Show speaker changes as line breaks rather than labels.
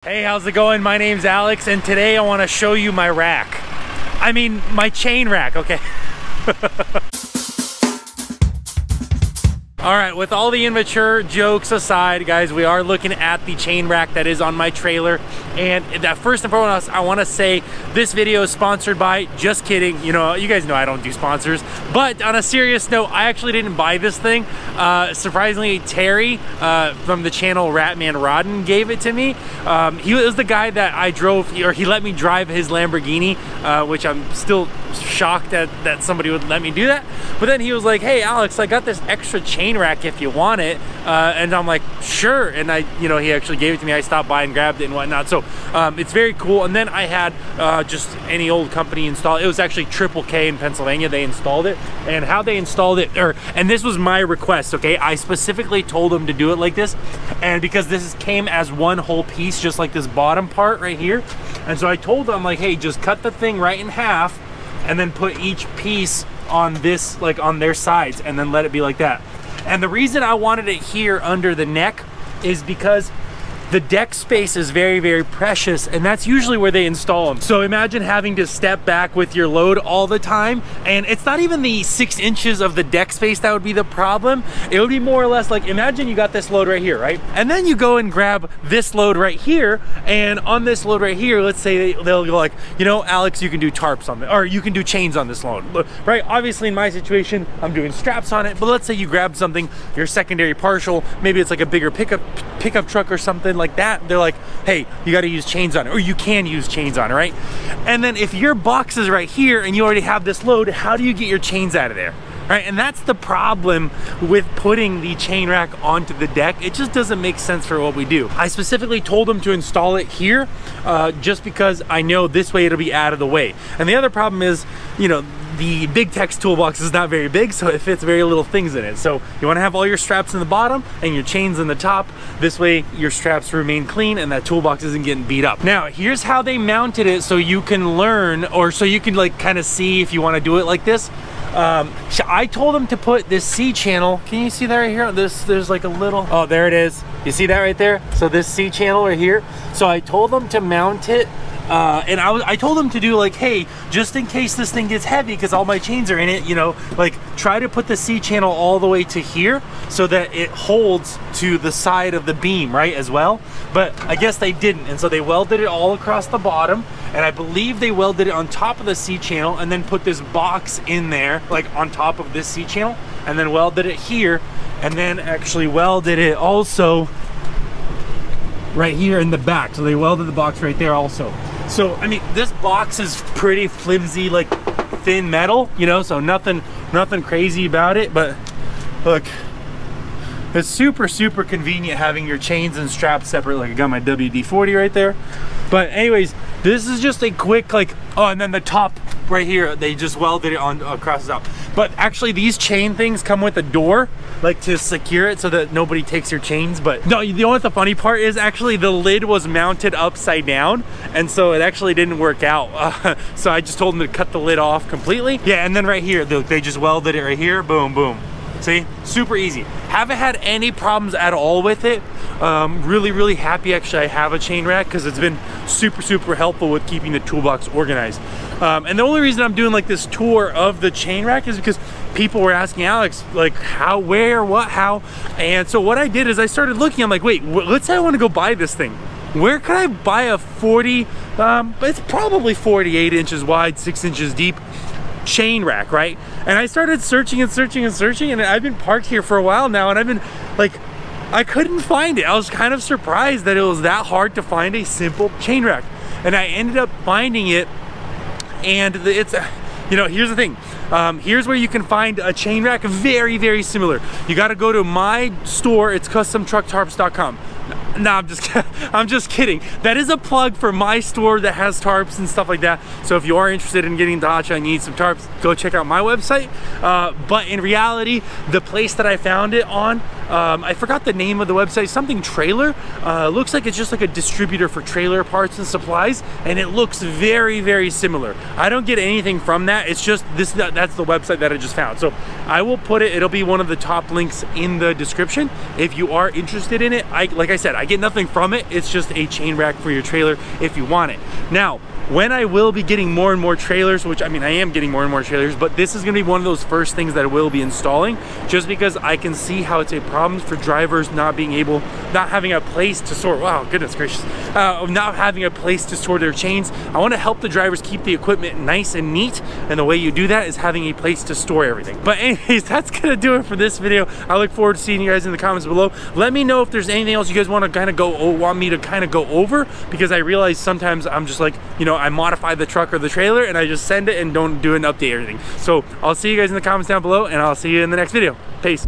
Hey, how's it going? My name's Alex, and today I want to show you my rack. I mean, my chain rack, okay? All right, with all the immature jokes aside, guys, we are looking at the chain rack that is on my trailer. And that first and foremost, I want to say this video is sponsored by, just kidding, you know, you guys know I don't do sponsors. But on a serious note, I actually didn't buy this thing. Surprisingly, Terry from the channel Ratman Rodden gave it to me. He was the guy that I drove, or he let me drive his Lamborghini, which I'm still shocked that somebody would let me do that. But then he was like, hey Alex, I got this extra chain rack if you want it. And I'm like, sure. And he actually gave it to me. I stopped by and grabbed it and whatnot. So it's very cool. And then I had just any old company install it. It was actually Triple K in Pennsylvania. They installed it. And how they installed it, and this was my request, okay? I specifically told them to do it like this. And because this came as one whole piece, just like this bottom part right here. And so I told them, like, hey, just cut the thing right in half and then put each piece on this, like on their sides, and then let it be like that. And the reason I wanted it here under the neck is because the deck space is very, very precious, and that's usually where they install them. So imagine having to step back with your load all the time, and it's not even the 6 inches of the deck space that would be the problem. It would be more or less like, imagine you got this load right here, right? And then you go and grab this load right here, and on this load right here, let's say they'll go like, you know, Alex, you can do tarps on it, or you can do chains on this load, right? Obviously in my situation, I'm doing straps on it, but let's say you grab something, your secondary partial, maybe it's like a bigger pickup truck or something like that. They're like, hey, you got to use chains on it, or you can use chains on it, right? And then if your box is right here and you already have this load, how do you get your chains out of there, right? And that's the problem with putting the chain rack onto the deck. It just doesn't make sense for what we do. I specifically told them to install it here just because I know this way it'll be out of the way. And the other problem is, you know, the Big Tex toolbox is not very big, so it fits very little things in it. So you want to have all your straps in the bottom and your chains in the top. This way your straps remain clean and that toolbox isn't getting beat up. Now, here's how they mounted it so you can learn, or so you can like kind of see if you want to do it like this. I told them to put this C channel. Can you see that right here? There's like a little, oh, there it is. You see that right there? So this C channel right here. So I told them to mount it. And I told them to do like, hey, just in case this thing gets heavy because all my chains are in it, you know, like try to put the C channel all the way to here so that it holds to the side of the beam, right, as well. But I guess they didn't, and so they welded it all across the bottom, and I believe they welded it on top of the C channel and then put this box in there, like on top of this C channel, and then welded it here, and then actually welded it also right here in the back. So they welded the box right there also. So, I mean, this box is pretty flimsy, like thin metal, you know, so nothing crazy about it, but look, it's super, super convenient having your chains and straps separate. Like I got my WD-40 right there. But anyways, this is just a quick, like, oh, and then the top right here, they just welded it on across the top. But actually these chain things come with a door, like to secure it so that nobody takes your chains. But no, you know what the funny part is? Actually the lid was mounted upside down, and so it actually didn't work out. So I just told them to cut the lid off completely. Yeah, and then right here, they just welded it right here, boom, boom. See, super easy. Haven't had any problems at all with it. Really, really happy actually I have a chain rack because it's been super, super helpful with keeping the toolbox organized. And the only reason I'm doing like this tour of the chain rack is because people were asking Alex, like how, where, what, how. And so what I did is I started looking, I'm like, wait, let's say I want to go buy this thing. Where could I buy a 40, it's probably 48 inches wide, 6 inches deep chain rack, right? And I started searching and searching and searching, and I've been parked here for a while now, and I've been like, I couldn't find it. I was kind of surprised that it was that hard to find a simple chain rack, and I ended up finding it. And it's, you know, here's the thing. Here's where you can find a chain rack very, very similar. You got to go to my store. It's customtrucktarps.com. No, I'm just kidding. That is a plug for my store that has tarps and stuff like that. So if you are interested in getting into Hotshot and you need some tarps, go check out my website. But in reality, the place that I found it on, I forgot the name of the website, something trailer. Looks like it's just like a distributor for trailer parts and supplies, and it looks very, very similar. I don't get anything from that. It's just this, that's the website that I just found. So I will put it, it'll be one of the top links in the description. If you are interested in it, like I said, I get nothing from it. It's just a chain rack for your trailer if you want it. Now, when I will be getting more and more trailers, which I mean, I am getting more and more trailers, but this is gonna be one of those first things that I will be installing, just because I can see how it's a problem for drivers not having a place to store, wow, goodness gracious, not having a place to store their chains. I wanna help the drivers keep the equipment nice and neat, and the way you do that is having a place to store everything. But anyways, that's gonna do it for this video. I look forward to seeing you guys in the comments below. Let me know if there's anything else you guys want me to kind of go over, because I realize sometimes I'm just like, you know, I modify the truck or the trailer and I just send it and don't do an update or anything. So I'll see you guys in the comments down below, and I'll see you in the next video. Peace.